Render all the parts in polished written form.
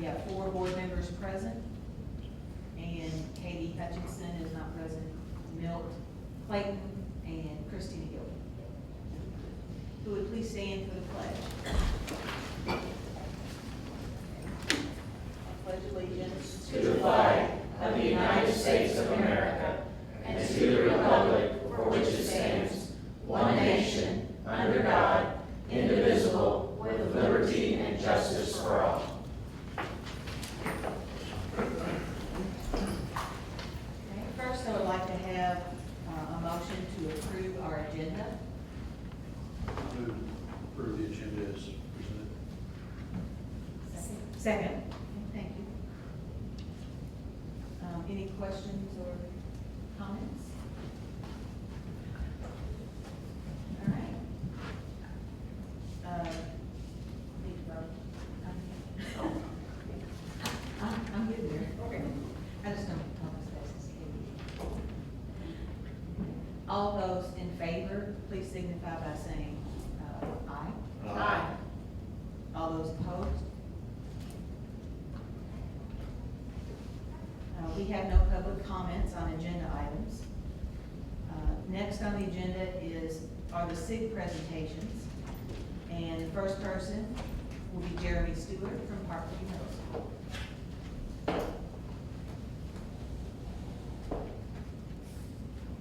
We have 4 board members present, and Katie Hutchinson is not present, Milt Clayton, and Christina Gilbert. Who would please stand for the pledge? I pledge allegiance to the flag of the United States of America and to the republic for which it stands, one nation, under God, indivisible, with liberty and justice for all. Okay, first, I would like to have a motion to approve our agenda. Move to approve the agenda as presented. Second. Okay, thank you. Any questions or comments? All right. Need to vote. I'm good there. Okay. I just don't talk as fast as Katie. All those in favor, please signify by saying aye. Aye. All those opposed? We have no public comments on agenda items. Next on the agenda are the SIG presentations. And the first person will be Jeremy Stewart from Parkview Middle School.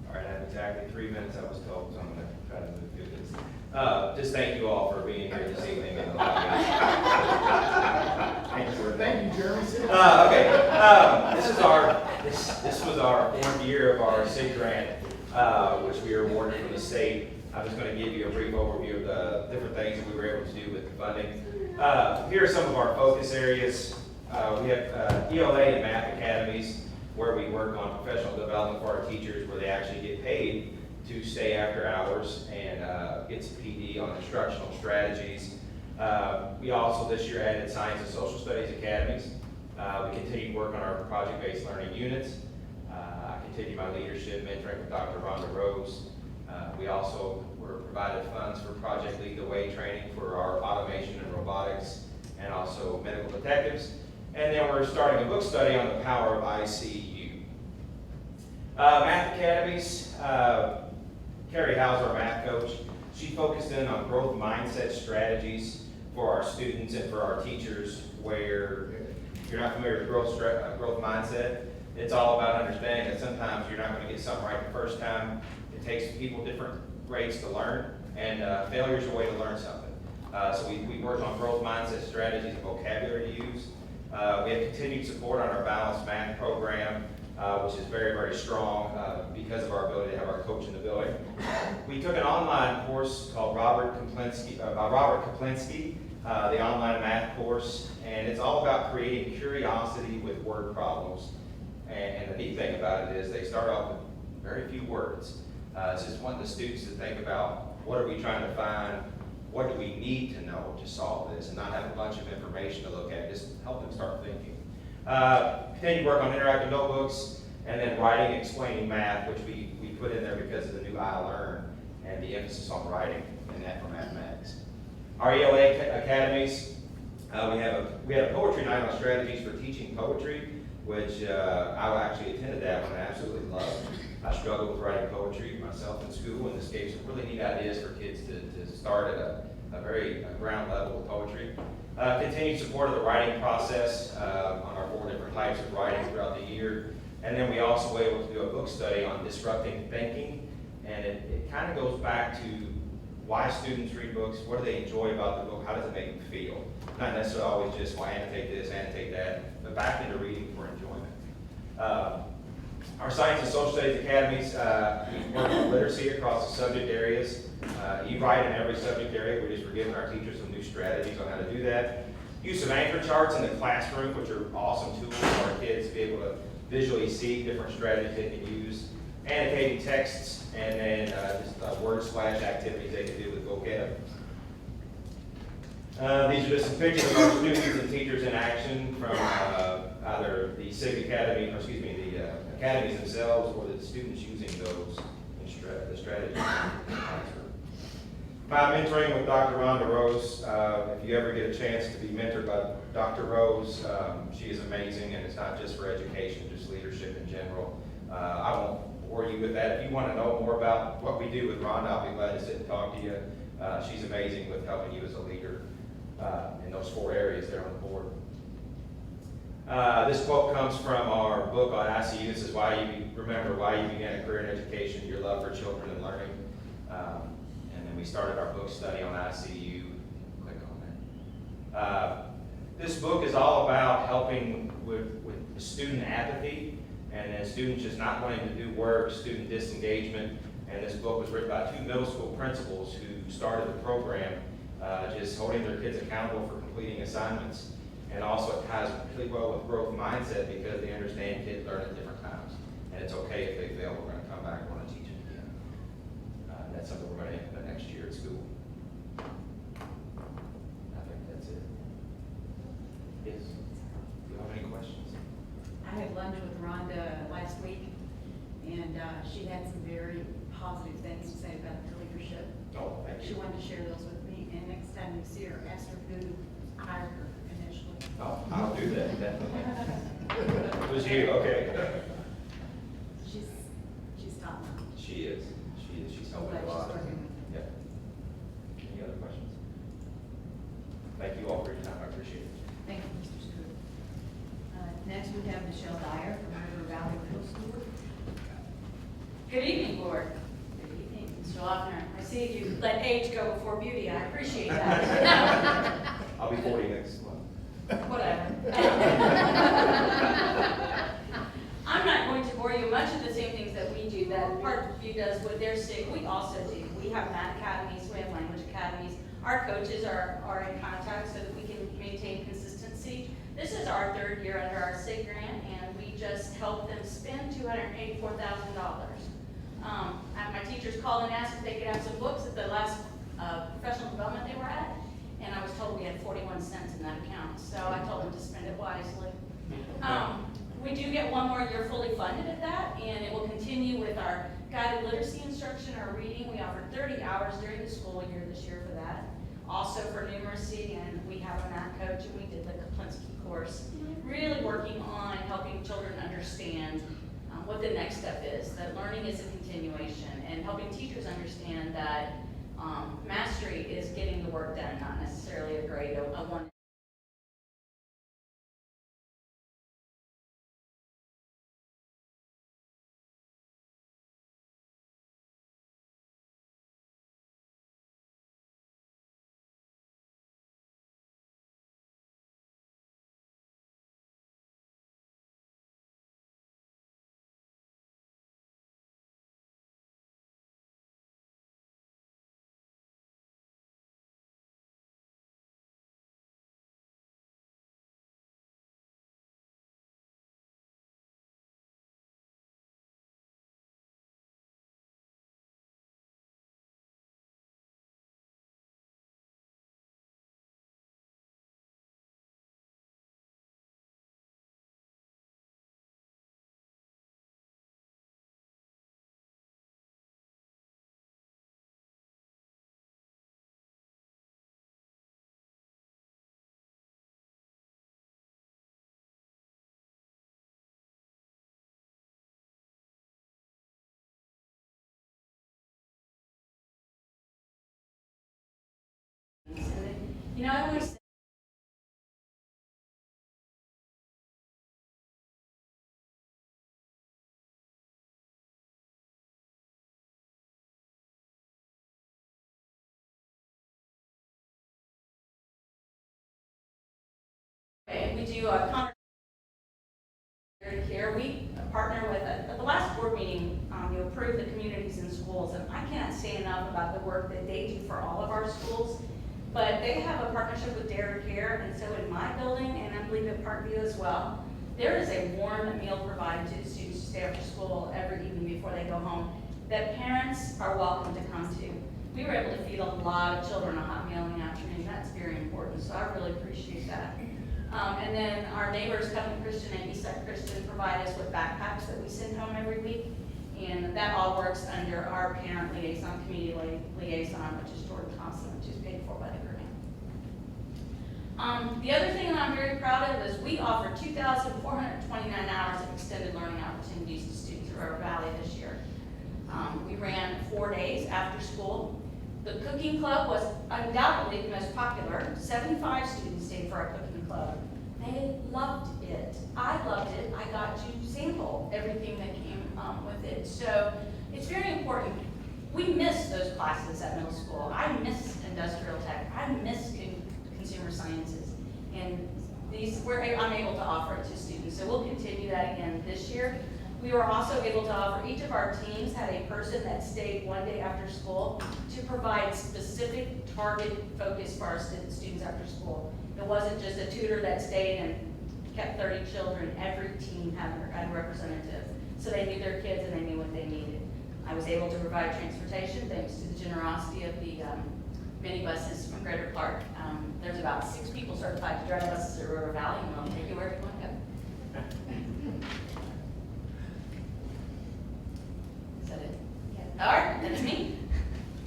All right, I have exactly 3 minutes, I was told, so I'm going to try to move through this. Just thank you all for being here this evening. And Thank you, Jeremy. okay, this was our 4th year of our SIG grant, which we were awarded from the state. I'm just going to give you a brief overview of the different things that we were able to do with the funding. Here are some of our focus areas. We have ELA and math academies, where we work on professional development for our teachers, where they actually get paid to stay after hours and get some PD on instructional strategies. We also this year added Science and Social Studies academies. We continue to work on our project-based learning units. I continue my leadership mentoring with Dr. Rhonda Rose. We also were provided funds for Project Lead the Way training for our automation and robotics, and also medical detectives. And then we're starting a book study on the power of ICU. Math academies. Carrie Howes, our math coach, she focused in on growth mindset strategies for our students and for our teachers, where if you're not familiar with growth mindset, it's all about understanding that sometimes you're not going to get something right the first time. It takes people different grades to learn, and failure is a way to learn something. So we work on growth mindset strategies and vocabulary to use. We have continued support on our balanced math program, which is very, very strong because of our ability to have our coach in the building. We took an online course called by Robert Kaplinski, the online math course, and it's all about creating curiosity with word problems. And the neat thing about it is they start off with very few words. It's just wanting the students to think about, what are we trying to find? What do we need to know to solve this, and not have a bunch of information to look at, just help them start thinking. Continue to work on interactive notebooks, and then writing and explaining math, which we put in there because of the new iLearn and the emphasis on writing and that for mathematics. Our ELA academies, we had a poetry night on strategies for teaching poetry, which I actually attended that one and absolutely loved. I struggled with writing poetry myself in school, and this gave some really neat ideas for kids to start at a very ground level of poetry. Continued support of the writing process on our 4 different types of writing throughout the year. And then we also were able to do a book study on disrupting thinking, and it kind of goes back to why students read books, what do they enjoy about the book, how does it make them feel? Not necessarily always just, well, annotate this, annotate that, but back into reading for enjoyment. Our Science and Social Studies academies, we work on literacy across the subject areas. You write in every subject area. We're giving our teachers some new strategies on how to do that. Use of anchor charts in the classroom, which are awesome tools for our kids to be able to visually see different strategies they can use. Annotating texts, and then just word slash activities they can do with vocab. These are just some pictures of our students and teachers in action from either the SIG Academy, or excuse me, the academies themselves, or the students using those in the strategies in the classroom. by mentoring with Dr. Rhonda Rose. If you ever get a chance to be mentored by Dr. Rose, she is amazing, and it's not just for education, just leadership in general. I won't bore you with that. If you want to know more about what we do with Rhonda, I'll be glad to sit and talk to you. She's amazing with helping you as a leader in those 4 areas there on the board. This quote comes from our book on ICU. This is why you began a career in education, your love for children and learning. And then we started our book study on ICU. Click on that. This book is all about helping with student apathy, and then students just not wanting to do work, student disengagement. And this book was written by 2 middle school principals who started the program, just holding their kids accountable for completing assignments. And also it ties really well with growth mindset because they understand kids learn at different times. And it's okay if they fail, we're going to come back and want to teach it again. That's something we're going to implement next year at school. I think that's it. Yes? Do you have any questions? I had lunch with Rhonda last week, and she had some very positive things to say about her leadership. Oh, thank She you. wanted to share those with me, and next time you see her, ask her who hired her initially. Oh, I'll do that, definitely. It was you, okay. She's top notch. She is. She's I'm helping glad a lot. she's working with me. Yep. Any other questions? Thank you all for your time. I appreciate it. Thank you, Mr. Stewart. Next, we have Michelle Dyer from River Valley Middle School. Good evening, Board. Good evening. Mr. Lochner, I see you let age go before beauty. I appreciate that. I'll be 40 next month. Whatever. I'm not going to bore you. Much of the same things that we do, that Parkview does with their SIG, we also do. We have math academies, we have language academies. Our coaches are in contact so that we can maintain consistency. This is our 3rd year under our SIG grant, and we just helped them spend $284,000. My teachers called and asked if they could have some books at the last professional development they were at, and I was told we had 41 cents in that account, so I told them to spend it wisely. We do get 1 more year fully funded at that, and it will continue with our guided literacy instruction, our reading. We offered 30 hours during the school year this year for that. Also for numeracy, and we have a math coach, and we did the Kaplinsky course. Really working on helping children understand what the next step is, that learning is a continuation, and helping teachers understand that mastery is getting the work done, not necessarily a grade, a 1. You know, I always we do a conversation here. We partner with, at the last board meeting, you approved the communities in schools, and I can't say enough about the work that they do for all of our schools. But they have a partnership with Dare Care, and so in my building, and I believe at Parkview as well, there is a warm meal provided to the students to stay after school every evening before they go home that parents are welcome to come to. We were able to feed a lot of children a hot meal in the afternoon. That's very important, so I really appreciate that. And then our neighbors, Covenant Christian and Eastside Christian, provide us with backpacks that we send home every week. And that all works under our parent liaison, community liaison, which is Jordan Thompson, which is paid for by the grant. The other thing that I'm very proud of is we offered 2,429 hours of extended learning opportunities to students in River Valley this year. We ran 4 days after school. The cooking club was undoubtedly the most popular. 75 students stayed for our cooking club. They loved it. I loved it. I got to sample everything that came with it. So it's very important. We miss those classes at middle school. I miss industrial tech. I miss consumer sciences. And I'm able to offer it to students. So we'll continue that again this year. We were also able to offer, each of our teams had a person that stayed 1 day after school to provide specific target focus for our students after school. It wasn't just a tutor that stayed and kept 30 children. Every team had a representative. So they knew their kids and they knew what they needed. I was able to provide transportation thanks to the generosity of the minibuses from Greater Clark. There's about 6 people certified to drive buses at River Valley, and they'll take you wherever you want to go. Is that it? Yeah. All right, that's me.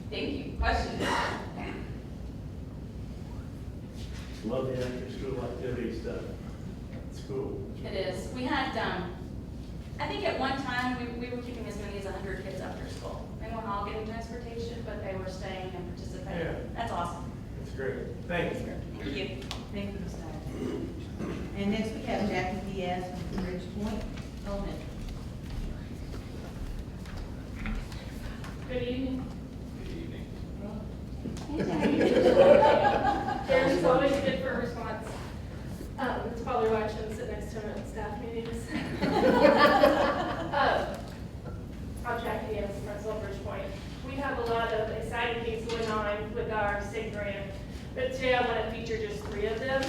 Thank you. Questions? Love the after-school activity stuff. It's cool. It is. We had, I think at one time, we were keeping as many as 100 kids after school. They weren't all getting transportation, but they were staying and participating. Yeah. That's awesome. It's great. Thanks. Thank you. Thank you, Ms. Dyer. And next we have Jackie Diaz from Ridge Point Elementary. Good evening. Good evening. Jeremy's always good for a response. That's probably why I shouldn't sit next to him at staff meetings. I'm Jackie Diaz, principal of Ridge Point. We have a lot of exciting things going on with our SIG grant, but today I want to feature just 3 of them.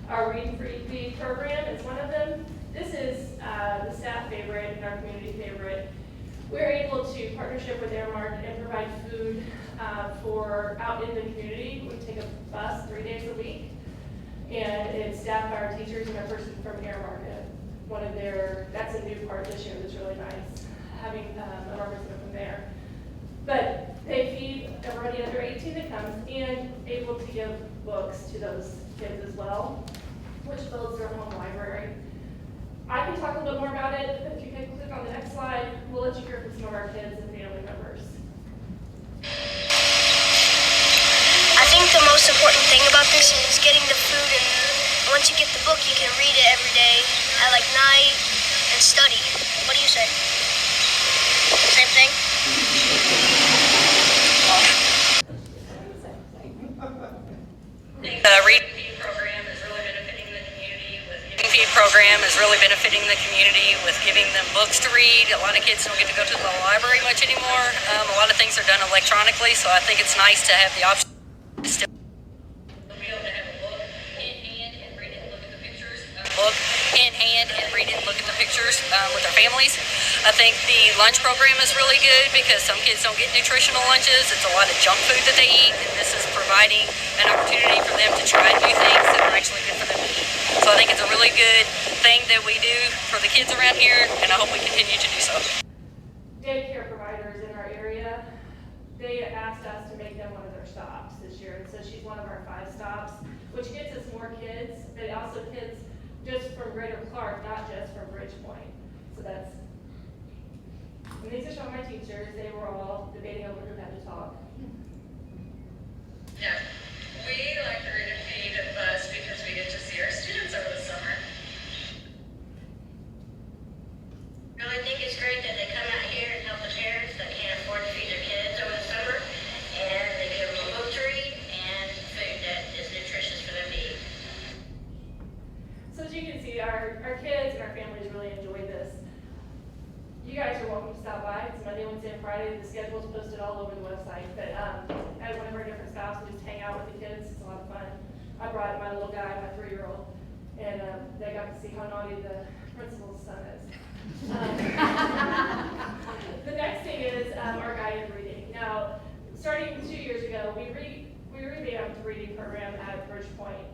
Our Read for EP program is one of them. This is the staff favorite and our community favorite. We're able to partnership with Airmark and provide food for out in the community. We take a bus 3 days a week, and it's staffed by our teachers and a person from Airmark. That's a new part this year that's really nice, having a representative from there. But they feed everybody under 18 that comes and able to give books to those kids as well, which builds their home library. I can talk a little bit more about it, but if you can click on the next slide, we'll let you hear from some of our kids and family members. I think the most important thing about this is getting the food, and once you get the book, you can read it every day at like night and study. What do you say? Same thing? The Read Feed program is really benefiting the community with giving them books to read. A lot of kids don't get to go to the library much anymore. A lot of things are done electronically, so I think it's nice to have the option to still be able to have a book in hand and read it and look at the pictures. With their families. I think the lunch program is really good because some kids don't get nutritional lunches. It's a lot of junk food that they eat, and this is providing an opportunity for them to try new things that are actually good for them to eat. So I think it's a really good thing that we do for the kids around here, and I hope we continue to do so. Daycare providers in our area, they asked us to make them one of their stops this year, and so she's one of our 5 stops, which gets us more kids, but also kids just from Greater Clark, not just from Ridge Point. So that's, and these are some of my teachers. They were all debating over who had to talk. Yeah, we like to read and feed a bus because we get to see our students over the summer. No, I think it's great that they come out here and help the parents that can't afford to feed their kids over the summer, and they give them a book to read and food that is nutritious for them to eat. So as you can see, our kids and our families really enjoy this. You guys are welcome to stop by. It's Monday, Wednesday, and Friday. The schedule's posted all over the website. But at one of our different stops, we just hang out with the kids. It's a lot of fun. I brought my little guy, my 3-year-old, and they got to see how naughty the principal's son is. The next thing is our guided reading. Now, starting 2 years ago, we revamped the reading program at Ridge Point,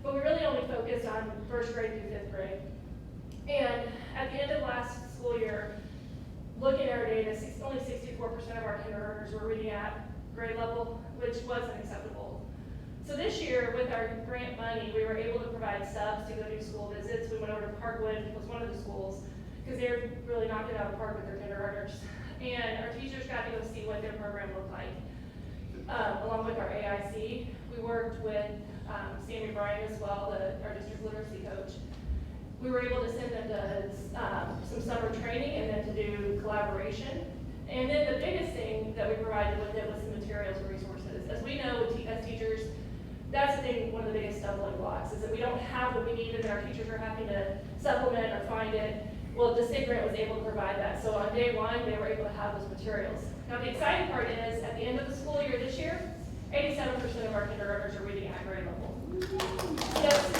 but we really only focused on 1st grade through 5th grade. And at the end of last school year, looking at our data, only 64% of our kindergartners were reading at grade level, which wasn't acceptable. So this year, with our grant money, we were able to provide subs to go do school visits. We went over to Parkwood, was one of the schools, because they're really knocking out of the park with their kindergartners. And our teachers got to go see what their program looked like. Along with our AIC, we worked with Sammy Bryan as well, our district literacy coach. We were able to send them to some summer training and then to do collaboration. And then the biggest thing that we provided with it was some materials and resources. As we know, as teachers, that's the thing, one of the biggest stumbling blocks, is that we don't have what we need and our teachers are having to supplement or find it. Well, the state grant was able to provide that. So on day one, they were able to have those materials. Now the exciting part is, at the end of the school year this year, 87% of our kindergartners are reading at grade level. Yes.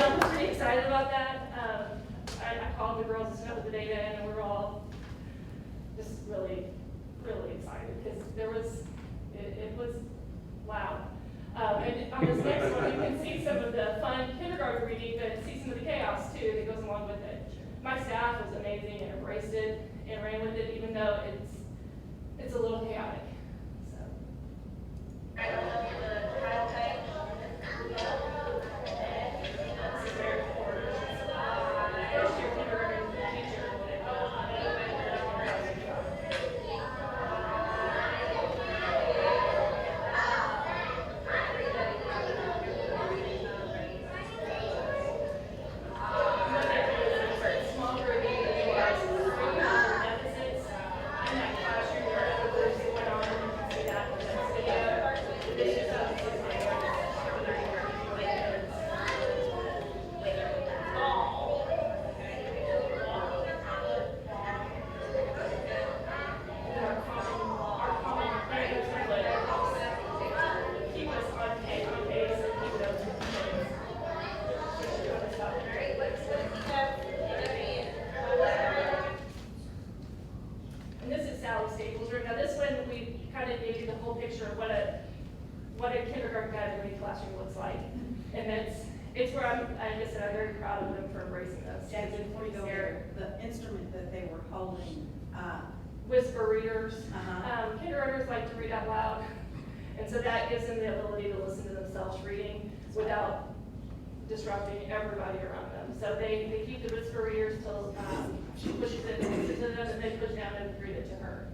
I'm pretty excited about that. I called the girls and stuff with the data, and we were all just really, really excited because it was loud. And on this next one, you can see some of the fun kindergarten reading, but see some of the chaos too that goes along with it. My staff was amazing and embraced it and ran with it, even though it's a little chaotic. So. This is very important. First year kindergarten teacher. What a kindergarten graduating classroom looks like. And it's where I'm very proud of them for embracing this. And before you go there, the instrument that they were holding, Whisper readers. Uh-huh. Kindergartners like to read out loud. And so that gives them the ability to listen to themselves reading without disrupting everybody around them. So they keep the whisper readers till she pushes it and listens to them, and they push down and read it to her.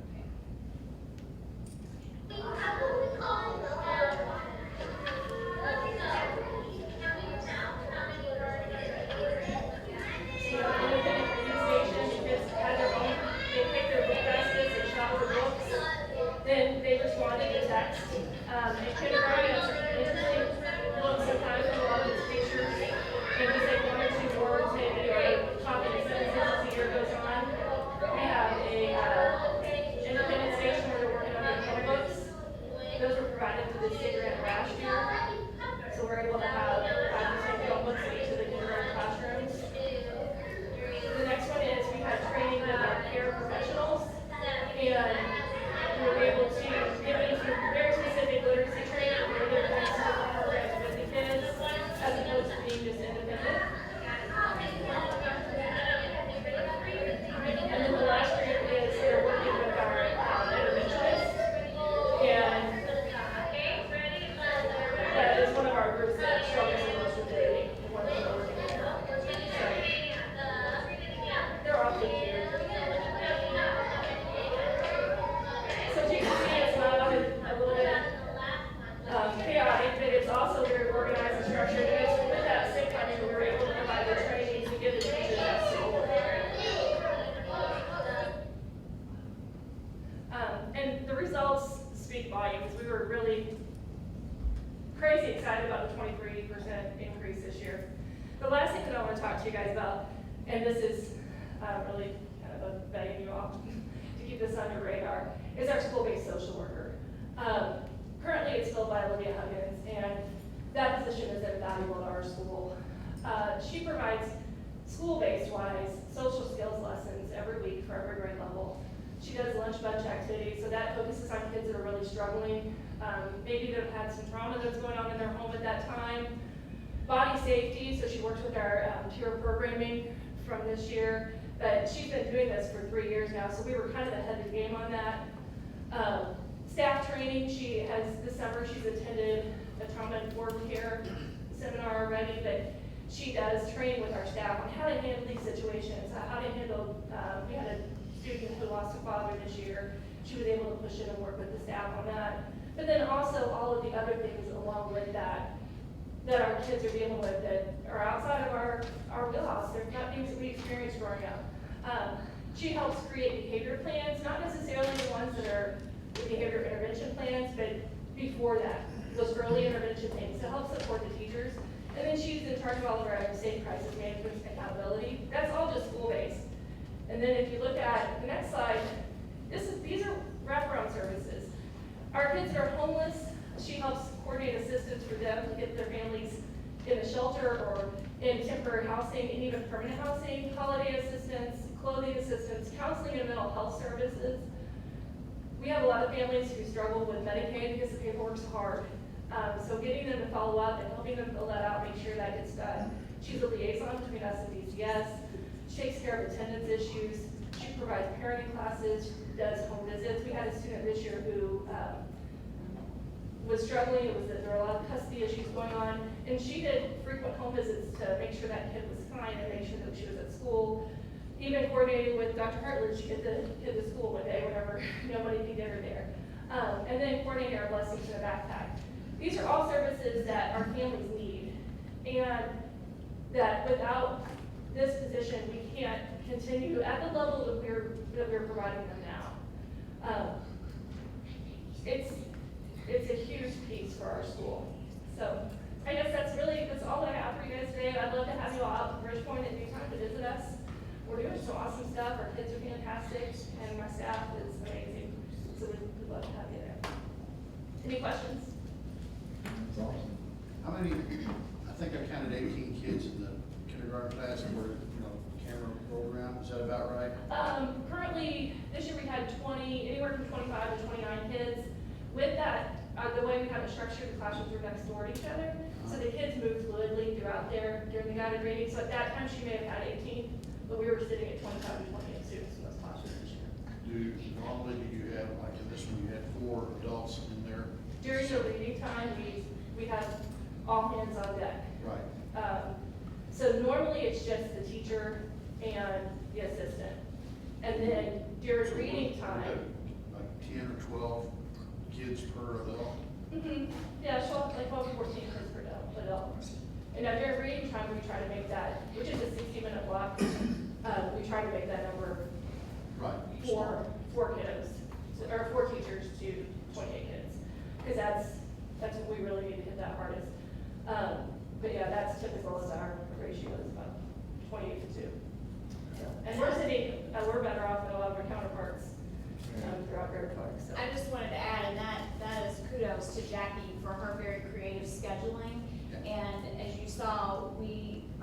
Then they responded to text. In kindergarten, it's interesting. Look, sometimes in a lot of these pictures, and we say one or two words, maybe, or talking sentences as the year goes on. We have a independent station where they're working on their notebooks. Those were provided to the state grant last year. So we're able to have the same notebooks in each of the kindergarten classrooms. The next one is we had training with our care professionals, and we were able to give them some very specific literacy training where they're doing some programs with the kids as opposed to being just independent. And then the last group is they're working with our interventionists, and that is one of our groups that struggles the most with reading. One of them we're working with. So they're all good here. So GCCS is not only a little bit chaotic, but it's also very organized and structured. And it's with that same funding, we were able to provide the training to give the teachers that support. And the results speak volumes. We were really crazy excited about the 23% increase this year. The last thing that I want to talk to you guys about, and this is really kind of begging you all to keep this on your radar, is our school-based social worker. Currently it's filled by Olivia Huggins, and that position is invaluable to our school. She provides school-based wise social skills lessons every week for every grade level. She does lunch bunch activities, so that focuses on kids that are really struggling. Maybe they've had some trauma that's going on in their home at that time. Body safety, so she works with our peer programming from this year. But she's been doing this for 3 years now, so we were kind of ahead of the game on that. Staff training, this summer she's attended a trauma-informed care seminar already, but she does train with our staff on how to handle these situations, how to handle, we had a student who lost a father this year. She was able to push in and work with the staff on that. But then also all of the other things along with that our kids are dealing with that are outside of our wheelhouse. They're not things that we experienced growing up. She helps create behavior plans, not necessarily the ones that are the behavior intervention plans, but before that, those early intervention things to help support the teachers. And then she's in charge of all of our state crisis management and accountability. That's all just school-based. And then if you look at the next slide, these are wraparound services. Our kids that are homeless, she helps coordinate assistance for them to get their families in a shelter or in temporary housing and even permanent housing, holiday assistance, clothing assistance, counseling and mental health services. We have a lot of families who struggle with Medicaid because the paperwork's hard. So getting them to follow up and helping them fill that out, make sure that gets done. She's a liaison between us and GCCS. She takes care of attendance issues. She provides parenting classes, does home visits. We had a student this year who was struggling. It was that there were a lot of custody issues going on, and she did frequent home visits to make sure that kid was fine and make sure that she was at school. Even coordinated with Dr. Hartledge to get the kid to school one day whenever nobody could get her there. And then coordinating our blessings in a backpack. These are all services that our families need, and that without this position, we can't continue at the level that we're providing them now. It's a huge piece for our school. So I guess that's all I have for you guys today. I'd love to have you all out to Bridgepoint at any time to visit us. We're doing some awesome stuff. Our kids are fantastic, and my staff is amazing. So we'd love to have you there. Any questions? That's awesome. How many, I think I counted 18 kids in the kindergarten class that were, camera program. Is that about right? Currently, this year we had anywhere from 25 to 29 kids. With that, the way we have it structured, the classrooms are next door to each other. So the kids move fluidly throughout there during the guided reading. So at that time, she may have had 18, but we were sitting at 25 to 28 students in those classrooms this year. Normally do you have, like in this one, you had 4 adults in there? During the reading time, we have all hands on deck. Right. So normally it's just the teacher and the assistant. And then during reading time. Like 10 or 12 kids per adult? Yeah, so like 12 to 14 kids per adult. And now during reading time, we try to make that, which is a 60-minute block, we try to make that number Right. 4 kiddos, or 4 teachers to 28 kids. Because that's what we really need to hit that hardest. But yeah, that's typical as our ratio is about 28 to 2. So, and we're better off than a lot of our counterparts throughout Greater Clark. So. I just wanted to add, and that is kudos to Jackie for her very creative scheduling. And as you saw,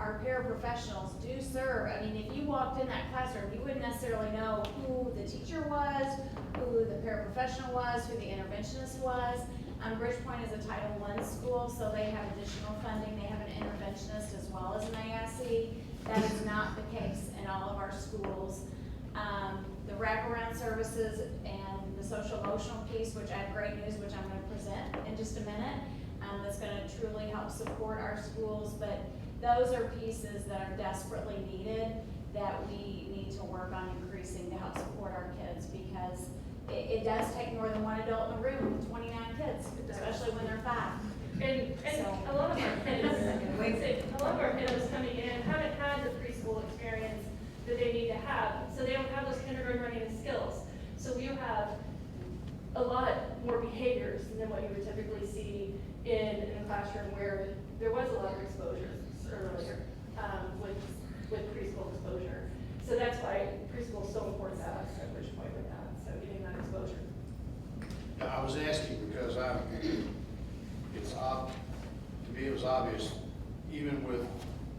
our paraprofessionals do serve. I mean, if you walked in that classroom, you wouldn't necessarily know who the teacher was, who the paraprofessional was, who the interventionist was. Bridgepoint is a Title I school, so they have additional funding. They have an interventionist as well as an AIC. That is not the case in all of our schools. The wraparound services and the social emotional piece, which I have great news, which I'm going to present in just a minute, that's going to truly help support our schools. But those are pieces that are desperately needed that we need to work on increasing to help support our kids, because it does take more than one adult in the room with 29 kids, especially when they're 5. And a lot of our kiddos coming in haven't had the preschool experience that they need to have, so they don't have those kindergarten readiness skills. So we have a lot more behaviors than what you would typically see in a classroom where there was a lot of exposure earlier with preschool exposure. So that's why preschool is so important to us at Bridgepoint with that. So getting that exposure. Yeah, I was asking because to me it was obvious, even with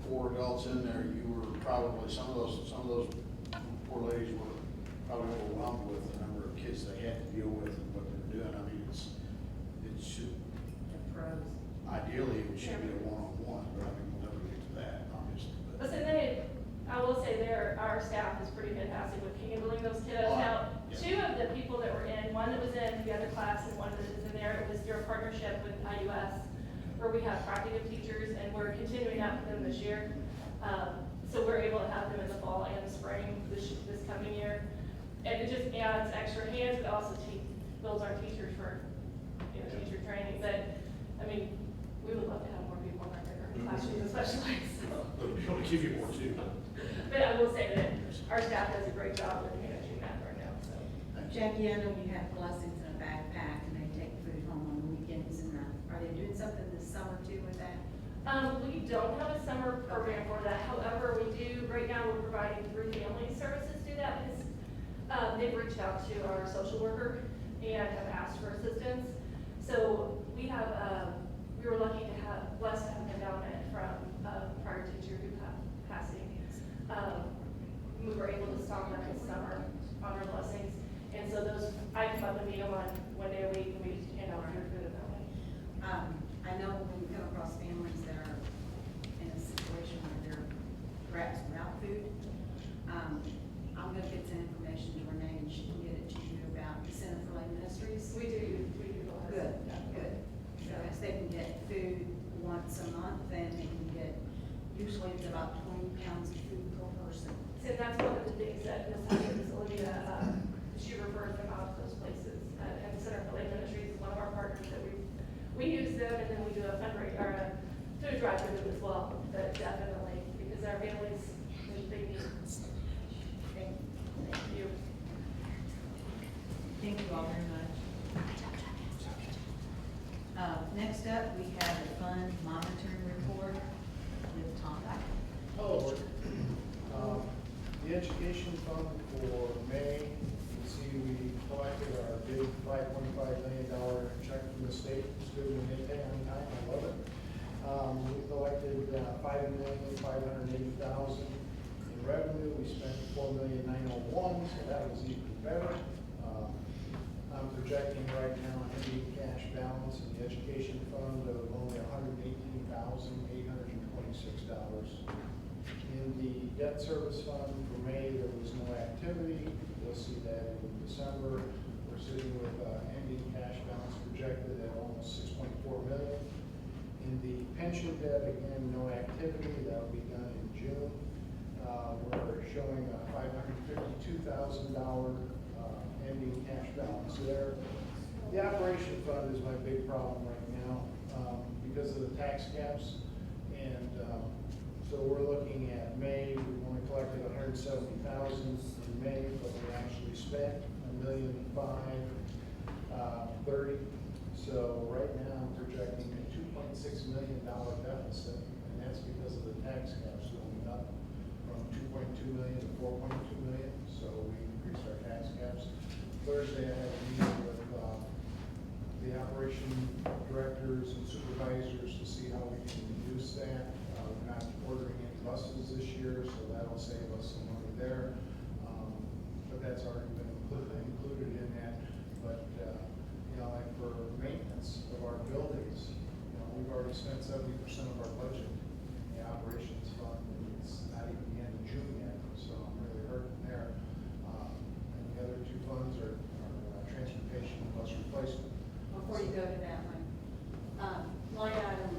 4 adults in there, you were probably, some of those poor ladies were probably overwhelmed with the number of kids they had to deal with and what they're doing. I mean, it should, ideally, it should be a one-on-one, but I mean, we'll never get to that, obviously. Listen, I will say our staff is pretty fantastic with handling those kids. Oh, Now, yeah. two of the people that were in, one that was in the other class and one that is in there, it was through a partnership with IUS, where we have practicum teachers, and we're continuing that with them this year. So we're able to have them in the fall and the spring this coming year. And it just adds extra hands, but also builds our teachers for, teacher training. But, I mean, we would love to have more people in our classrooms especially, so. But we want to give you more too. But I will say that our staff does a great job with managing that right now, so. Jackie, I know you have blessings in a backpack and they take food home on the weekends and are they doing something this summer too with that? We don't have a summer program for that. However, we do, right now, we're providing through family services do that because they've reached out to our social worker and have asked for assistance. So we have, we were lucky to have, blessed to have an endowment from a prior teacher who passing. We were able to stock them this summer on our blessings. And so those, I come up and meet them on one day a week and we hand out your food that way. I know when we come across families that are in a situation where they're perhaps without food, I'm gonna get some information to Renee and she can get it to you about the Center for Lay Ministries. We do go ahead. Good. So as they can get food once a month, then they can get, usually it's about 20 pounds of food per person. So that's one of the things that Ms. Hutchins, Olivia, she refers them out to those places. And the Center for Lay Ministries is one of our partners that we use them, and then we do a fundraiser, or a food drive with them as well. But definitely, because our families, they need. Thank you. Thank you all very much. Next up, we have the fund monitoring report with Tom. Hello. The education fund for May, you can see we collected our big $5.5 million check from the state. It's good when they pay on time, I love it. We collected $5,580,000 in revenue. We spent $4,901,000, so that was even better. I'm projecting right now an ending cash balance in the education fund of only $118,826. In the debt service fund for May, there was no activity. You'll see that in December. We're sitting with ending cash balance projected at almost $6.4 million. In the pension debt, again, no activity. That will be done in June. We're showing a $552,000 ending cash balance there. The operation fund is my big problem right now because of the tax caps. And so we're looking at May. We only collected $170,000 in May, but we actually spent $1,530,000. So right now I'm projecting a $2.6 million deficit, and that's because of the tax caps going up from 2.2 million to 4.2 million. So we increased our tax caps. Thursday I had a meeting with the operation directors and supervisors to see how we can reduce that. We're not ordering any buses this year, so that'll save us some money there. But that's already been included in that. But like for maintenance of our buildings, we've already spent 70% of our budget in the operations fund, and it's not even the end of June yet, so I'm really hurting there. And the other two funds are transportation and bus replacement. Before you go to that one, line item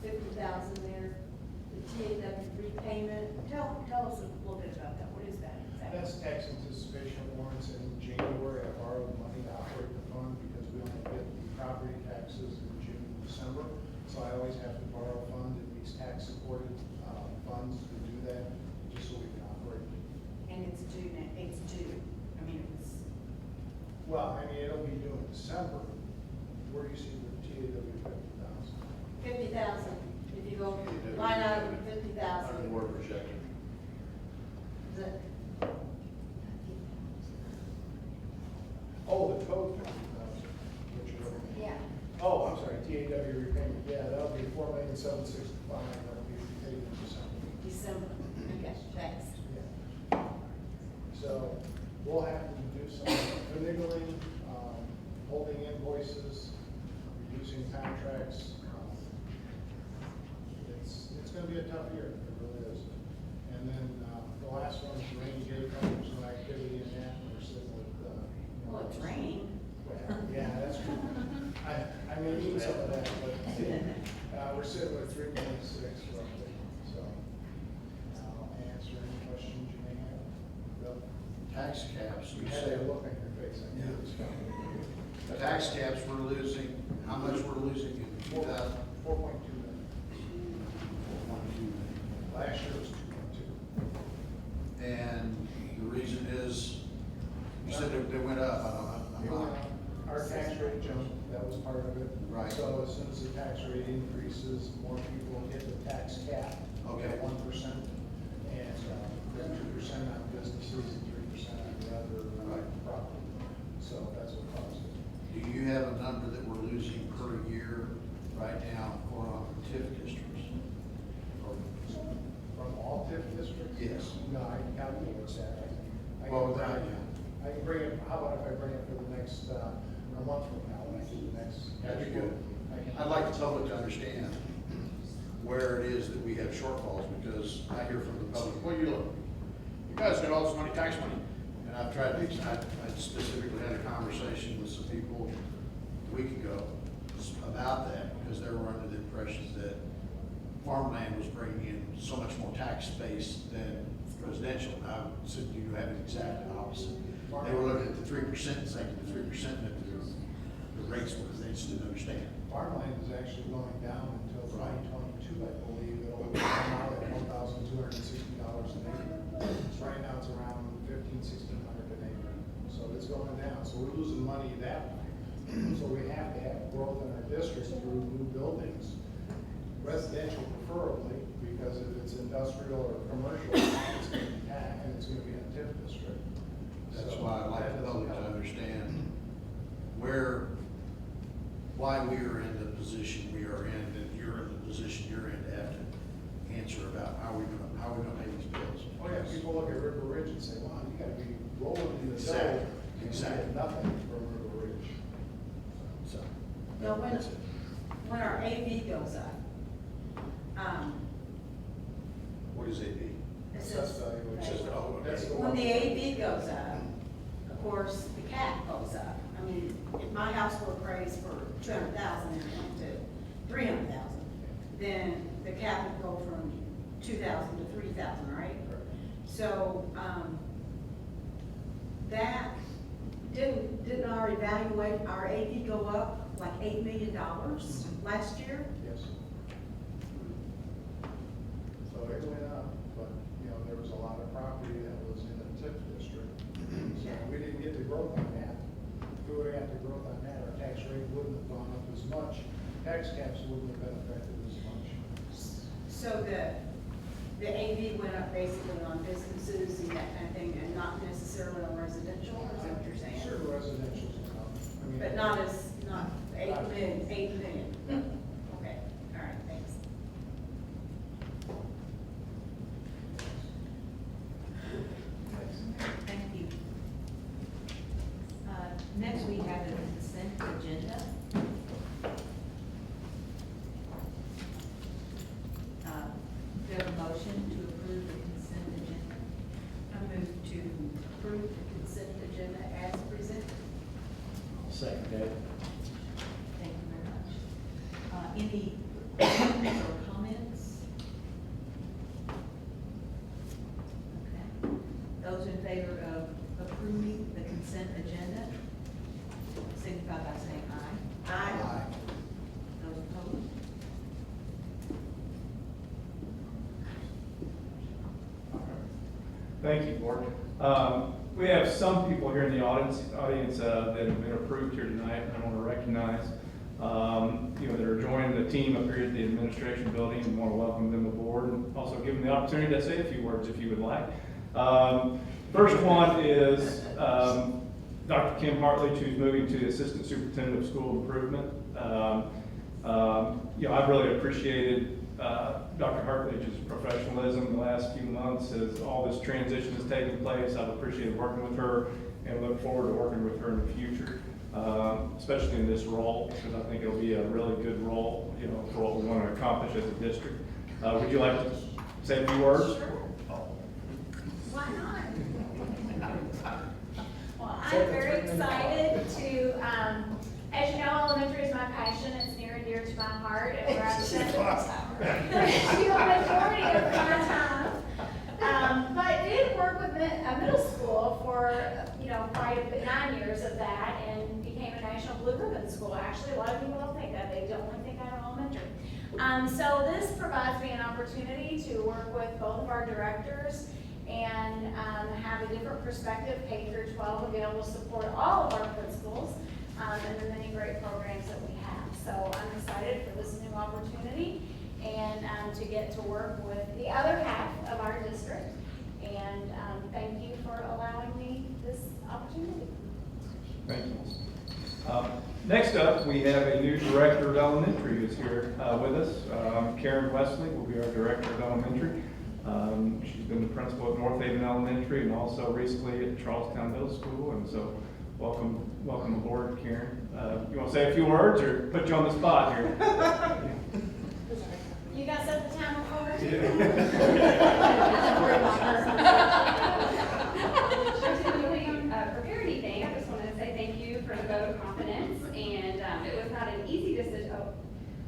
50,000 there, the TAW repayment. Tell us a little bit about that. What is that exactly? That's tax anticipation warrants. In January, I borrowed money to operate the fund because we only get the property taxes in June and December. So I always have to borrow a fund in these tax-supported funds to do that, just so we can operate. And it's due now, it's due. I mean, it's, Well, it'll be due in December. Where do you see the TAW 50,000? 50,000. If you go line item 50,000. We're projecting. Is it? Oh, the code 50,000. Which you're looking at. Yeah. Oh, I'm sorry, TAW repayment. Yeah, that'll be $4,765,000. That'll be paid in December. December. Okay, thanks. Yeah. So we'll have to do some finagling, holding invoices, reducing contracts. It's going to be a tough year, it really is. And then The last one's rainy day fund, there's no activity in that, we're sitting with, Well, it's raining. well, yeah, that's true. I may need some of that, but, we're sitting with 3.6 roughly, so. I'll answer any questions you may have. Bill? Tax caps, You you had said, that look on your face, I knew it was coming. the tax caps we're losing, how much we're losing in 2000? 4.2 million. Last year was 2.2. And the reason is, you said they went up, I'm not. Our tax rate jumped, that was part of it. Right. So as soon as the tax rate increases, more people hit the tax cap. Okay. At 1%, and then 2% on businesses and 3% on the other Right. property. So that's what caused it. Do you have a number that we're losing per year right now for TIF districts? Or- From all TIF districts? Yes. No, I can calculate that. I can Well, bring right, it- I can bring it, how about if I bring it for the next, a month from now, when I do the next. That'd be good. I can- I'd like the public to understand where it is that we have shortfalls, because I hear from the public, well, you look, you guys got all this money, tax money. And I've tried to, I specifically had a conversation with some people a week ago about that, because they were under the impression that farmland was bringing in so much more tax space than residential. And I said, you have it exactly opposite. They were looking at the 3% and saying the 3% that the rates were, they just didn't understand. Farmland is actually going down until 2022, I believe. It'll come out at $1,260 an acre. Right now, it's around $1,500-1,600 an acre. So it's going down. So we're losing money that way. So we have to have growth in our district through new buildings, residential preferably, because if it's industrial or commercial, it's going to be taxed, and it's going to be in a TIF district. That's So why I'd like that the doesn't public to help. understand why we are in the position we are in, and you're in the position you're in to have to answer about how we gonna pay these bills. Oh, yeah, people look at River Ridge and say, wow, you gotta be rolling in the dough. Exactly, and you exactly. get nothing from River Ridge. So, No, when, that's it. when our AV goes up, What is AB? it Assessed says, valuation. It says, oh, That's the okay. one. when the AV goes up, of course, the cap goes up. I mean, if my house were appraised for 200,000 and it went to 300,000, then the cap would go from 2,000 to 3,000, right? So, that, didn't our AV go up like $8 million last year? Yes. So it went up, but, you know, there was a lot of property that was in the TIF district. So we didn't get the growth on that. If we would've got the growth on that, our tax rate wouldn't have gone up as much. Tax caps wouldn't have been affected as much. So the AV went up basically on businesses and that kind of thing, and not necessarily on residential, is that what you're saying? Sure, residential's gone up. I mean, But not 8 million. Okay, all right, thanks. Thank you. Next, we have the consent agenda. Do you have a motion to approve the consent agenda? I move to approve the consent agenda as presented. Second that. Thank you very much. Any questions or comments? Okay. Those in favor of approving the consent agenda, signify by saying aye. Aye. Those opposed? Thank you, Board. We have some people here in the audience that have been approved here tonight, and I want to recognize, that are joining the team up here at the administration building, and want to welcome them aboard, and also give them the opportunity to say a few words if you would like. First one is Dr. Kim Hartley, who's moving to the Assistant Superintendent of School Improvement. I've really appreciated Dr. Hartledge's professionalism the last few months as all this transition has taken place. I've appreciated working with her and look forward to working with her in the future, especially in this role, because I think it'll be a really good role, for what we want to accomplish as a district. Would you like to say a few words? Sure. Well, I'm very excited to, as you know, elementary is my passion. It's near and dear to my heart, and where I've spent the majority of my time. But I did work with a middle school for, quite a bit, 9 years of that, and became a national blue ribbon school. Actually, a lot of people don't think that. They only think I'm elementary. So this provides me an opportunity to work with both of our directors and have a different perspective, K through 12, and be able to support all of our principals and the many great programs that we have. So I'm excited for this new opportunity and to get to work with the other half of our district. And thank you for allowing me this opportunity. Thank you. Next up, we have a new director of elementary who's here with us. Karen Wesley will be our director of elementary. She's been the principal at North Haven Elementary and also recently at Charlestown Middle School. And so welcome aboard, Karen. You want to say a few words or put you on the spot here? You guys set the timer for us? Prepare anything. I just want to say thank you for the vote of confidence, and it was not an easy decision. Oh,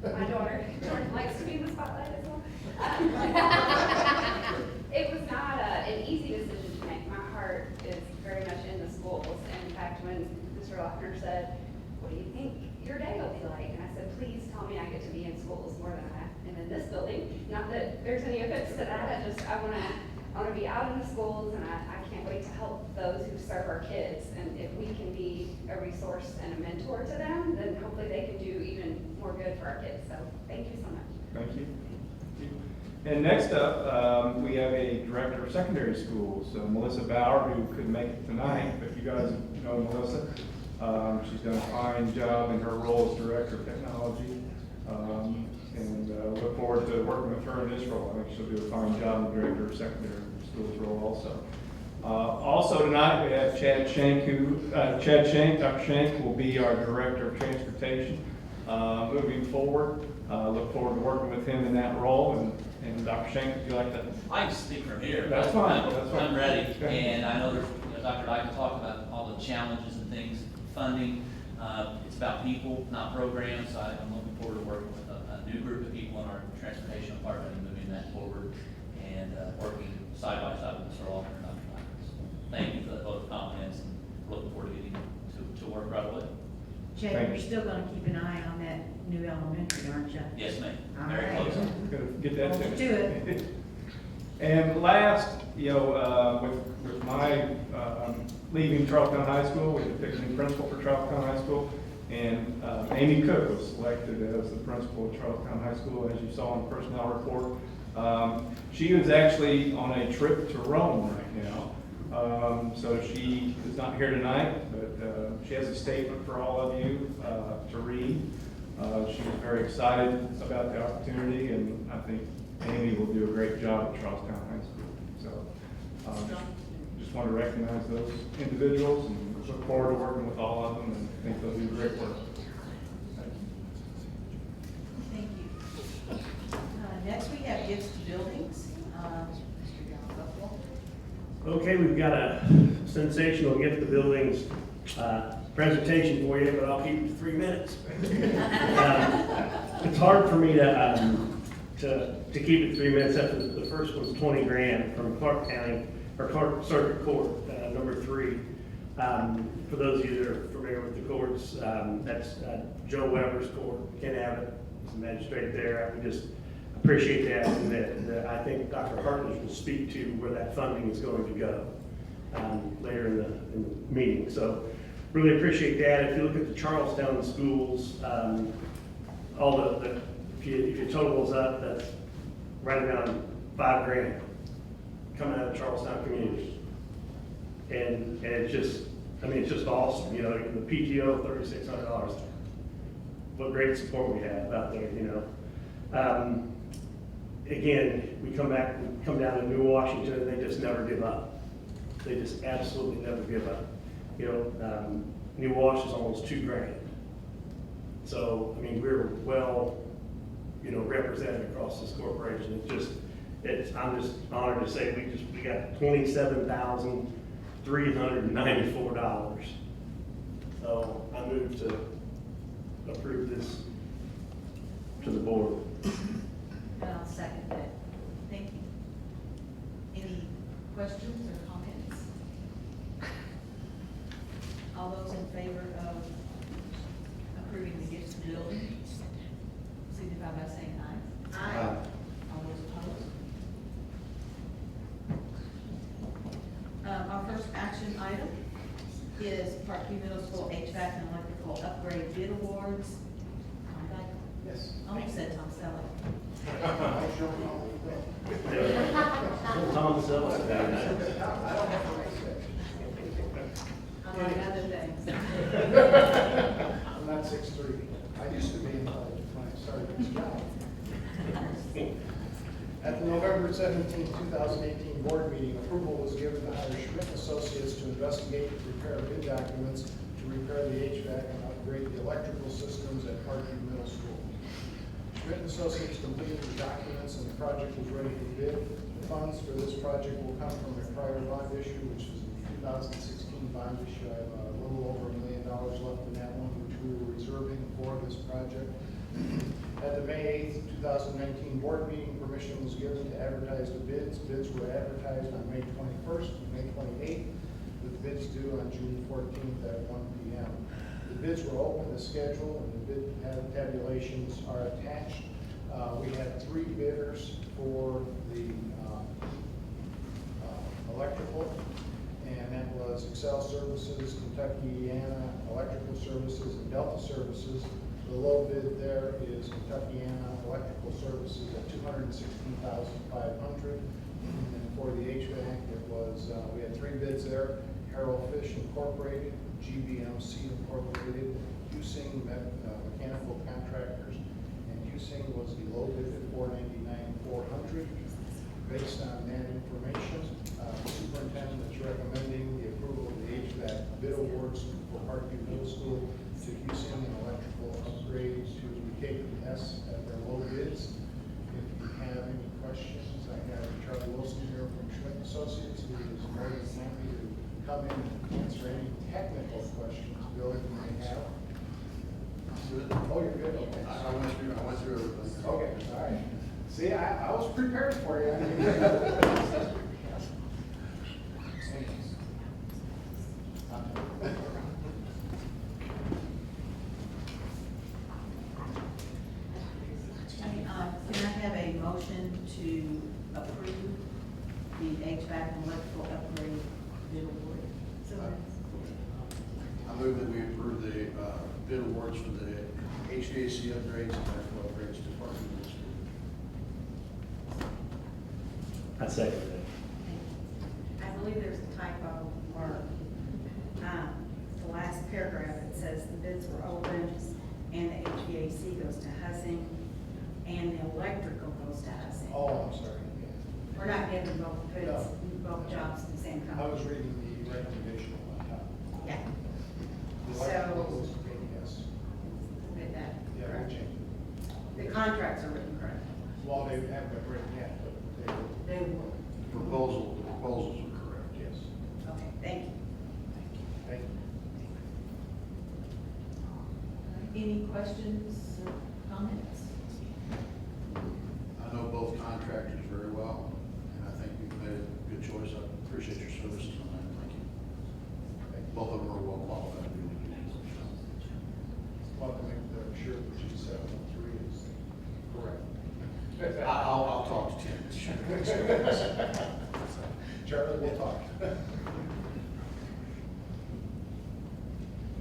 my daughter likes to be in the spotlight as well. It was not an easy decision to make. My heart is very much in the schools. And in fact, when Mr. Lochner said, "What do you think your day will be like?" and I said, "Please tell me I get to be in schools more than I am in this building." Not that there's any offense to that. I want to be out in the schools, and I can't wait to help those who serve our kids. And if we can be a resource and a mentor to them, then hopefully they can do even more good for our kids. So thank you so much. Thank you. And next up, we have a director of secondary schools, Melissa Bauer, who couldn't make it tonight, but you guys know Melissa. She's done a fine job in her role as director of technology, and look forward to working with her in this role. I think she'll do a fine job in the director of secondary schools role also. Also tonight, we have Chad Shank, Dr. Shank will be our director of transportation moving forward. Look forward to working with him in that role. And Dr. Shank, would you like to? I can speak from here. That's fine. That's fine. I'm ready, and I know there's, Dr. Dyke can talk about all the challenges and things, funding. It's about people, not programs. So I'm looking forward to working with a new group of people in our transportation department and moving that forward and working side by side with Mr. Lochner and Dr. Dyke. So thank you for that vote of confidence, and looking forward to getting to work right away. Chad, you're still gonna keep an eye on that new elementary, aren't you? Yes, ma'am. All Very right. close. Gotta get that Let's to do it. And last, with my leaving Charlestown High School, we picked a new principal for Charlestown High School, and Amy Cook was selected as the principal at Charlestown High School, as you saw in the personnel report. She is actually on a trip to Rome right now. So she is not here tonight, but she has a statement for all of you to read. She was very excited about the opportunity, and I think Amy will do a great job at Charlestown High School. So just want to recognize those individuals and look forward to working with all of them, and I think they'll do great work. Thank you. Next, we have gifts to buildings. Mr. Gallo. Okay, we've got a sensational gift to buildings presentation for you, but I'll keep it to 3 minutes. It's hard for me to keep it 3 minutes after the first one's 20 grand from Clark County, or Clark Circuit Court, number 3. For those of you that are familiar with the courts, that's Joe Weber's court. Ken Abbott is the magistrate there. We just appreciate that, and that I think Dr. Hartnett will speak to where that funding is going to go later in the meeting. So really appreciate that. If you look at the Charlestown schools, all if you total those up, that's right around $5 grand coming out of Charlestown community. And it's just, it's just awesome. The PTO, $3,600. What great support we have out there, Again, we come down to New Washington, and they just never give up. They just absolutely never give up. New Wash is almost $2 grand. So, we're well, represented across this corporation. I'm just honored to say we got $27,394. So I move to approve this to the board. And I'll second that. Thank you. Any questions or comments? All those in favor of approving the gifts to the building, signify by saying aye. Aye. All those opposed? Our first action item is Parkview Middle School HVAC and electrical upgrade bid awards. Tom Dyke. Yes. Almost said Tom Selleck. Tom Selleck. Among other things. I'm not 6'3". I used to be in college when I started this job. At the November 17, 2018 board meeting, approval was given to hire Schmidt Associates to investigate and prepare bid documents to repair the HVAC and upgrade the electrical systems at Parkview Middle School. Schmidt Associates completed the documents and the project was ready for bid. The funds for this project will come from a prior bond issue, which was the 2016 bond issue. I have a little over $1 million left in that one, which we were reserving for this project. At the May 8th, 2019 board meeting, permission was given to advertise the bids. Bids were advertised on May 21st and May 28th, with bids due on June 14th at 1 p.m. The bids were open as scheduled, and the bid tabulations are attached. We had 3 bidders for the electrical, and that was Excel Services, Kentuckiana Electrical Services, and Delta Services. The low bid there is Kentuckiana Electrical Services at $216,500. And for the HVAC, it was, we had 3 bids there: Harold Fish Incorporated, GBMC Incorporated, Husing Mechanical Contractors, and Husing was the low bid at $499,400. Based on that information, the superintendent is recommending the approval of the HVAC bid awards for Parkview Middle School to Husing and electrical upgrade to KPS at their low bids. If you have any questions, I have Charlie Wilson here from Schmidt Associates, who is more than happy to come in and answer any technical questions Bill you may have. Good. Oh, you're good, okay. I went through everything. Okay, all right. See, I was prepared for you. Can I have a motion to approve the HVAC and electrical upgrade bid award? I move that we approve the bid awards for the HVAC upgrades and electrical upgrades to Parkview Middle School. I second that. I believe there's a typo, or, the last paragraph, it says the bids were open, and the HVAC goes to Hussing, and the electrical goes to Hussing. Oh, I'm sorry. We're not giving both bids, No. both jobs to the same I company. was reading the recommendation on top. Yeah. The So- electrical was KPS. With that, Yeah, we correct. changed it. The contracts are written correct. Well, they haven't been written yet, but they They will. The proposals are correct. yes. Okay, thank you. Thank you. Any questions or comments? I know both contractors very well, and I think you've made a good choice. I appreciate your services on that. Thank you. Both of them are well qualified. Want to make sure that G703 is correct. I'll talk to Tim. Charlie, we'll talk.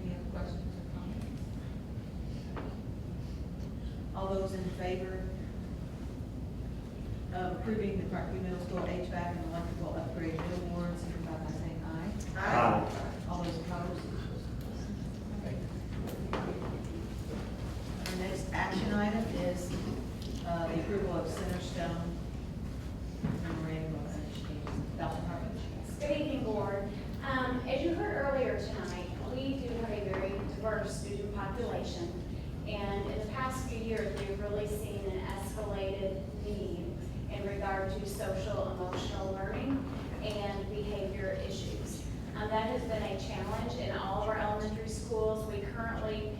Any other questions or comments? All those in favor of approving the Parkview Middle School HVAC and electrical upgrade bid awards, signify by saying aye. Aye. All those opposed? Our next action item is the approval of Centerstone memorandum of understanding. Dr. Harvey? Good evening, board. As you heard earlier tonight, we do have a very diverse student population, and in the past few years, we've really seen an escalated need in regard to social emotional learning and behavior issues. That has been a challenge in all of our elementary schools. We currently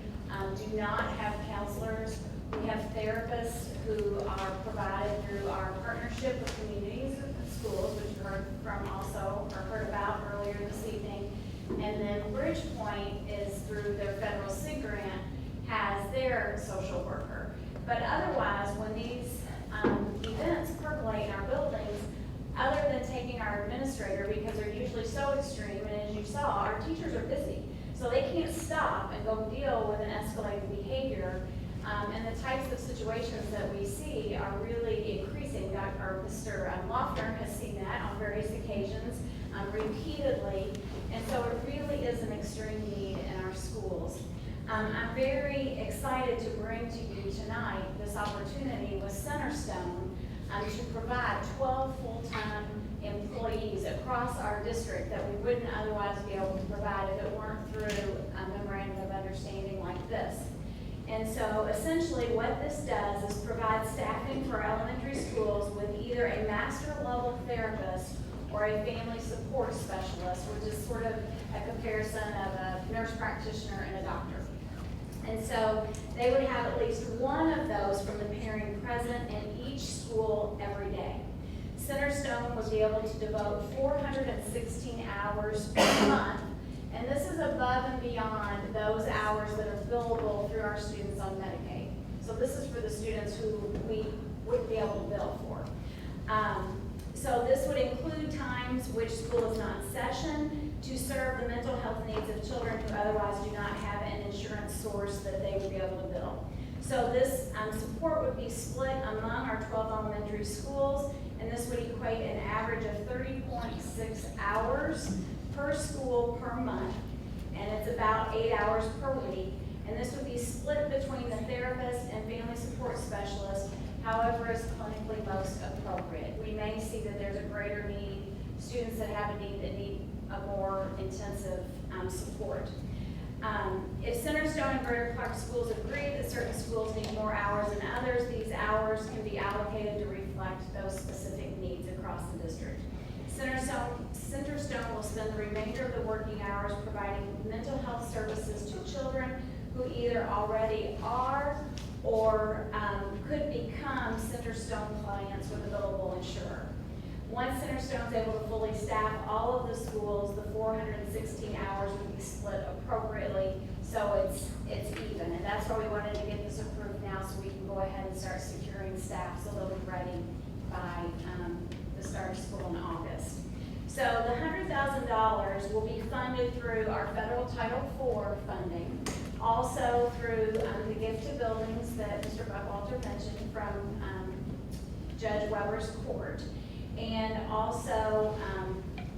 do not have counselors. We have therapists who are provided through our partnership with communities schools, which you heard from also, or heard about earlier this evening. And then Bridgepoint is through their federal SIG grant, has their social worker. But otherwise, when these events percolate in our buildings, other than taking our administrator, because they're usually so extreme, and as you saw, our teachers are busy, so they can't stop and go deal with an escalated behavior. And the types of situations that we see are really increasing. Mr. Lofner has seen that on various occasions, repeatedly, and so it really is an extreme need in our schools. I'm very excited to bring to you tonight this opportunity with Centerstone to provide 12 full-time employees across our district that we wouldn't otherwise be able to provide if it weren't through a memorandum of understanding like this. And so essentially what this does is provide staffing for elementary schools with either a master level therapist or a family support specialist, which is sort of a comparison of a nurse practitioner and a doctor. And so they would have at least one of those from the pairing present in each school every day. Centerstone would be able to devote 416 hours per month, and this is above and beyond those hours that are billable through our students on Medicaid. So this is for the students who we wouldn't be able to bill for. So this would include times which school is not in session to serve the mental health needs of children who otherwise do not have an insurance source that they would be able to bill. So this support would be split among our 12 elementary schools, and this would equate an average of 30.6 hours per school per month, and it's about 8 hours per week. And this would be split between the therapist and family support specialist, however is clinically most appropriate. We may see that there's a greater need, students that have a need that need a more intensive support. If Centerstone and Greater Clark schools agree that certain schools need more hours than others, these hours can be allocated to reflect those specific needs across the district. Centerstone will spend the remainder of the working hours providing mental health services to children who either already are or could become Centerstone clients with a billable insurer. Once Centerstone is able to fully staff all of the schools, the 416 hours would be split appropriately, so it's even. And that's why we wanted to get this approved now, so we can go ahead and start securing staff so they'll be ready by the start of school in August. So the $100,000 will be funded through our federal Title IV funding, also through the gift to buildings that Mr. Buckwalter mentioned from Judge Weber's court, and also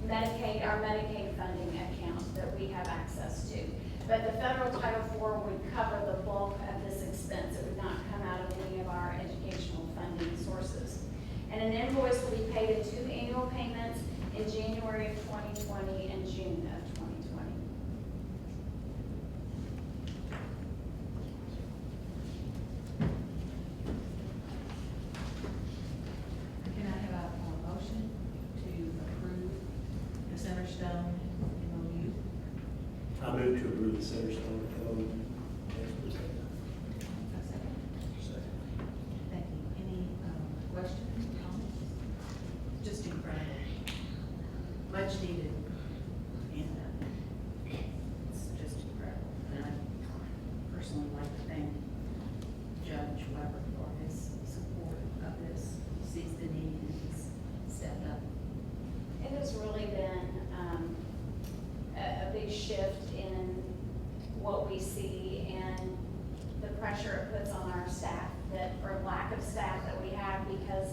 Medicaid, our Medicaid funding account that we have access to. But the federal Title IV would cover the bulk of this expense. It would not come out of any of our educational funding sources. And an invoice will be paid in 2 annual payments in January of 2020 and June of 2020. Can I have a motion to approve the Centerstone MOU? I move to approve the Centerstone MOU as presented. A second. Thank you. Any questions, comments? Just incredible. Much needed. And it's just incredible. And I personally like to thank Judge Weber for his support of this, sees the need and he's stepped up. It has really been a big shift in what we see and the pressure it puts on our staff, that or lack of staff that we have, because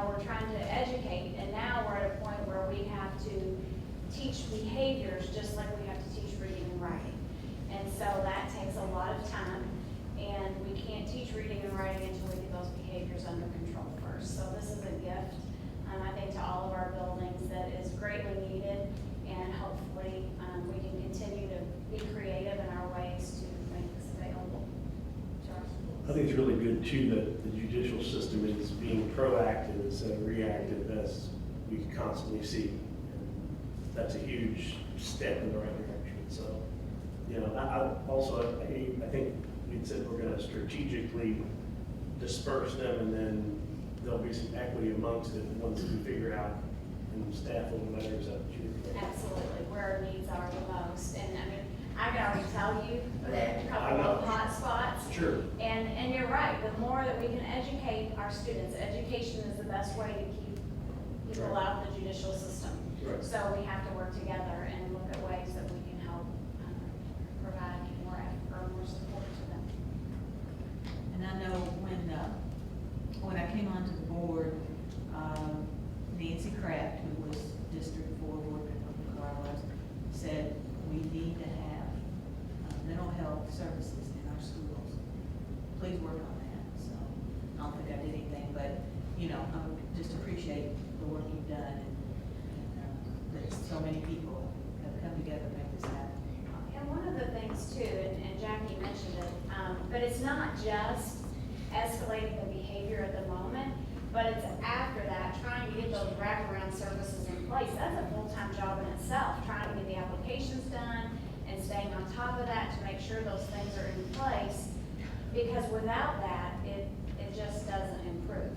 we're trying to educate, and now we're at a point where we have to teach behaviors just like we have to teach reading and writing. And so that takes a lot of time, and we can't teach reading and writing until we get those behaviors under control first. So this is a gift, I think, to all of our buildings that is greatly needed, and hopefully we can continue to be creative in our ways to make this available to our schools. I think it's it's really good too that the judicial system is being proactive instead of reactive, as we constantly see. And that's a huge step in the right direction. So, you know, I think we'd said we're gonna strategically disperse them, and then there'll be some equity amongst it once we figure out, and staff will letter is up to you. Absolutely, where our needs are the most. And I mean, I can already tell you that a couple of hot spots. Sure. And you're right, the more that we can educate our students, education is the best way to keep people Right. out of the judicial system. Right. So we have to work together and look at ways that we can help provide more support to them. And I know when I came onto the board, Nancy Kraft, who was District 4 board member, said we need to have mental health services in our schools. Please work on that. So I don't think I did anything, but, you know, I just appreciate the work you've done, and that so many people have come together to make this happen. And one of the things too, and Jackie mentioned it, but it's not just escalating the behavior at the moment, but it's after that, trying to get those wraparound services in place. That's a full-time job in itself, trying to get the applications done and staying on top of that to make sure those things are in place. Because without that, it just doesn't improve.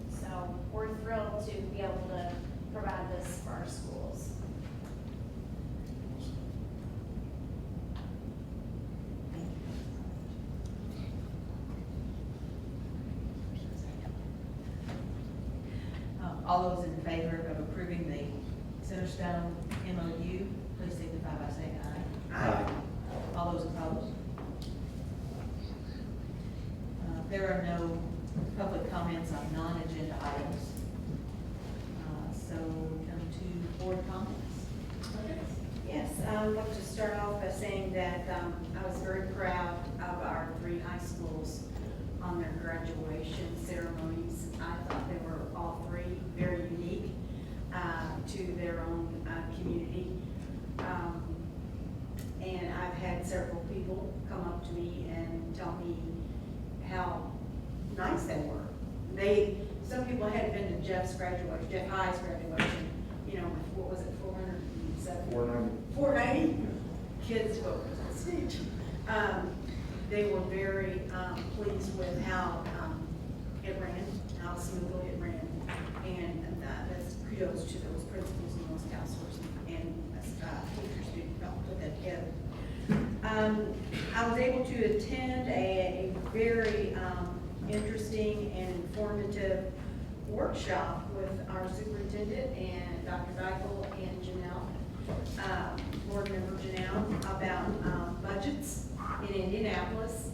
So we're thrilled to be able to provide this for our schools. All those in favor of approving the Centerstone MOU, please signify by saying aye. Aye. All those opposed? There are no public comments on non-agenda items. So come to board comments. Yes, I would like to start off by saying that I was very proud of our 3 high schools on their graduation ceremonies. I thought they were all 3 very unique to their own community. And I've had several people come up to me and tell me how nice they were. Some people had been to Jeff High's graduation, you know, what was it, 407? 490 kids spoke on stage. They were very pleased with how it ran, how smoothly it ran, and that's kudos to those principals and those counselors and teachers who helped put that together. I was able to attend a very interesting and informative workshop with our superintendent and Dr. Dykle and Janelle, board member Janelle, about budgets in Indianapolis.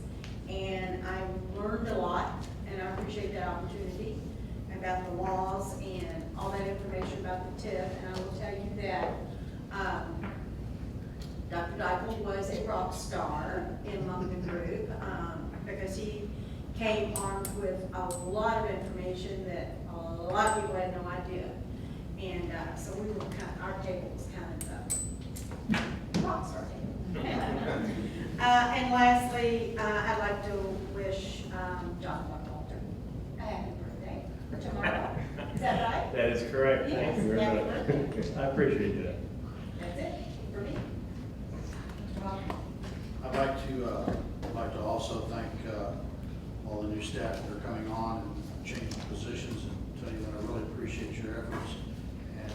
And I learned a lot, and I appreciate that opportunity about the laws and all that information about the TIF. And I will tell you that Dr. Dykle was a rock star among the group because he came armed with a lot of information that a lot of people had no idea. And so we were our table was kind of rock star table. And lastly, I'd like to wish John Buckalter a happy birthday for tomorrow. Is that right? That is correct. Yes, Thank you very happy much. birthday. I appreciate that. That's it for me. I'd like to also thank all the new staff that are coming on and changing positions, and tell you that I really appreciate your efforts. And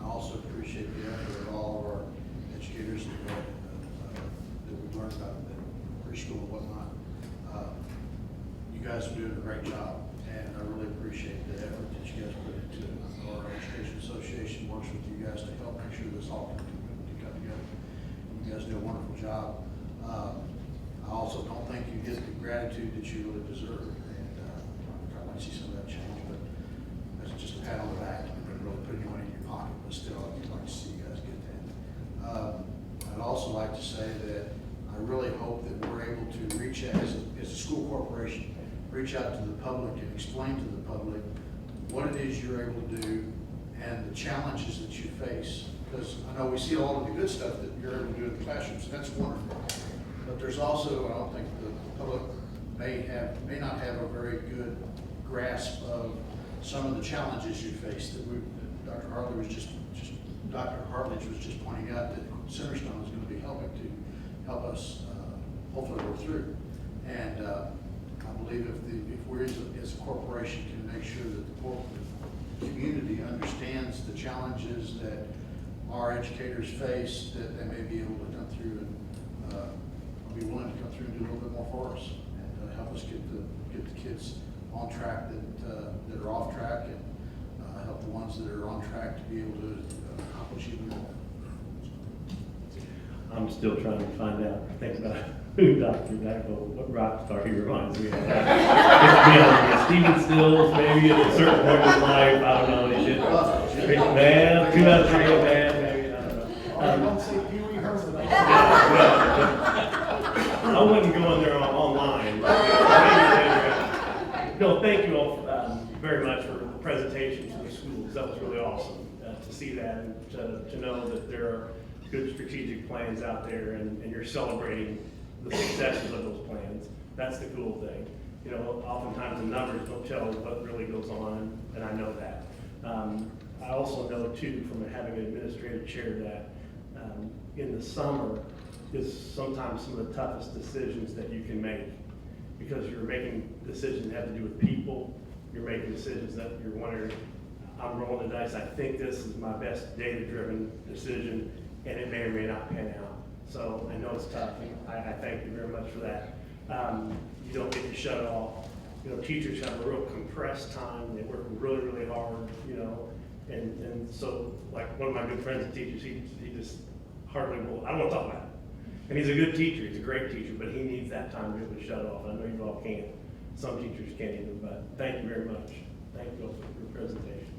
I also appreciate the effort of all of our educators that we've learned about in preschool and whatnot. You guys are doing a great job, and I really appreciate the effort that you guys put into it. Our Education Association works with you guys to help make sure this all can come together. You guys do a wonderful job. I also don't think you get the gratitude that you really deserve, and I'd like to see some of that change, but that's just a pat on the back. You didn't really put any money in your pocket, but still, I'd like to see you guys get that. I'd also like to say that I really hope that we're able to reach out, as a school corporation, reach out to the public and explain to the public what it is you're able to do and the challenges that you face. Because I know we see all of the good stuff that you're able to do in the classrooms, and that's wonderful. But there's also, I don't think the public may not have a very good grasp of some of the challenges you face. That Dr. Hartledge was just pointing out that Centerstone is going to be helping to help us hopefully work through. And I believe if we as a corporation can make sure that the community understands the challenges that our educators face, that they may be able to come through and be willing to come through and do a little bit more for us and help us get the kids on track that are off track, and help the ones that are on track to be able to accomplish even more. I'm still trying to find out things about who Dr. Dackel, what rock star he reminds me of. It's beyond Stephen Stills, maybe at a certain point in his life, I don't know, he did. Man, 2 out of 3, man, maybe, I don't know. I don't say Pee Wee Herman. I wouldn't go in there online. No, thank you all very much for the presentation to the schools. That was really awesome to see that, and to know that there are good strategic plans out there, and you're celebrating the successes of those plans. That's the cool thing. You know, oftentimes the numbers don't tell what really goes on, and I know that. I also know too, from having an administrative chair, that in the summer is sometimes some of the toughest decisions that you can make, because you're making decisions that have to do with people. You're making decisions that you're wondering, I'm rolling the dice, I think this is my best data-driven decision, and it may or may not pan out. So I know it's tough, and I thank you very much for that. You don't get to shut it off. You know, teachers have a real compressed time. They work really, really hard, you know, and so, like, one of my good friends that teaches, he just hardly will, I don't want to talk about it. And he's a good teacher, he's a great teacher, but he needs that time to be able to shut it off. I know you all can't. Some teachers can't even, but thank you very much. Thank you all for your presentations.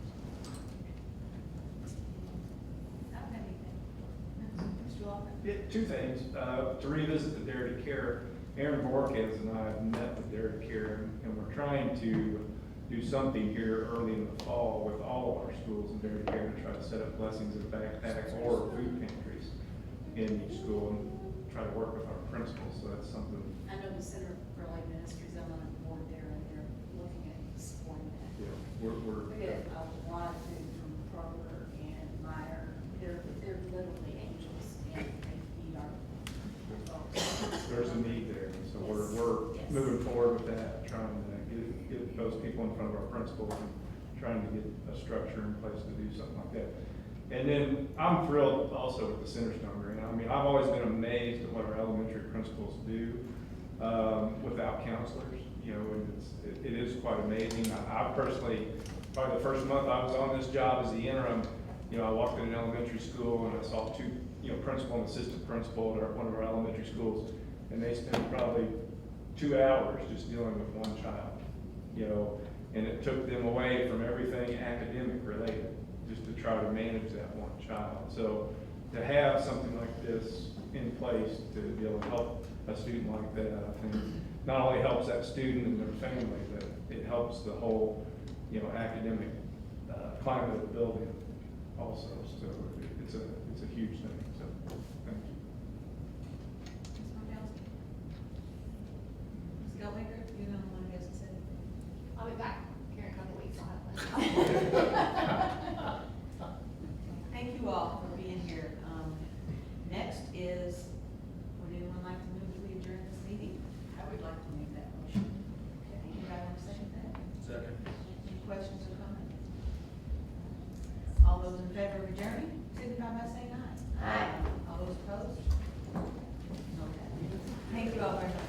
Mr. Walker? Yeah, 2 things. To revisit the Dare to Care, Aaron Borkes and I have met with Dare to Care, and we're trying to do something here early in the fall with all of our schools in Dare to Care to try to set up blessings and backpacks or food pantries in each school, and try to work with our principals. So that's something. I know the Center for Lay Ministries, I'm on a board there, and they're looking at supporting that. Yeah, We get a lot of food from Kroger and Meyer. They're literally angels, and they feed our folks. there's a need there, and so we're Yes. moving forward with that, trying to get those people in front of our principals and trying to get a structure in place to do something like that. And then I'm thrilled also with the Centerstone grant. I mean, I've always been amazed at what our elementary principals do without counselors. You know, and it is quite amazing. I personally, probably the first month I was on this job as the interim, you know, I walked in an elementary school and I saw 2, you know, principal and assistant principal at one of our elementary schools, and they spent probably 2 hours just dealing with one child, you know, and it took them away from everything academic related, just to try to manage that one child. So to have something like this in place to be able to help a student like that, I think not only helps that student and their family, but it helps the whole, you know, academic climate of the building also. So it's a huge thing. So thank you. Ms. Goldmaker, you're the only one who hasn't said anything. I'll be back here in a couple weeks, I'll have Thank you all for being here. Next is, would anyone like to move to adjourn this meeting? I would like to make that motion. Okay, anybody want to second that? Second. Any questions or comments? All those in favor of adjourning, signify by saying aye. Aye. All those opposed? Okay. Thank you all very much.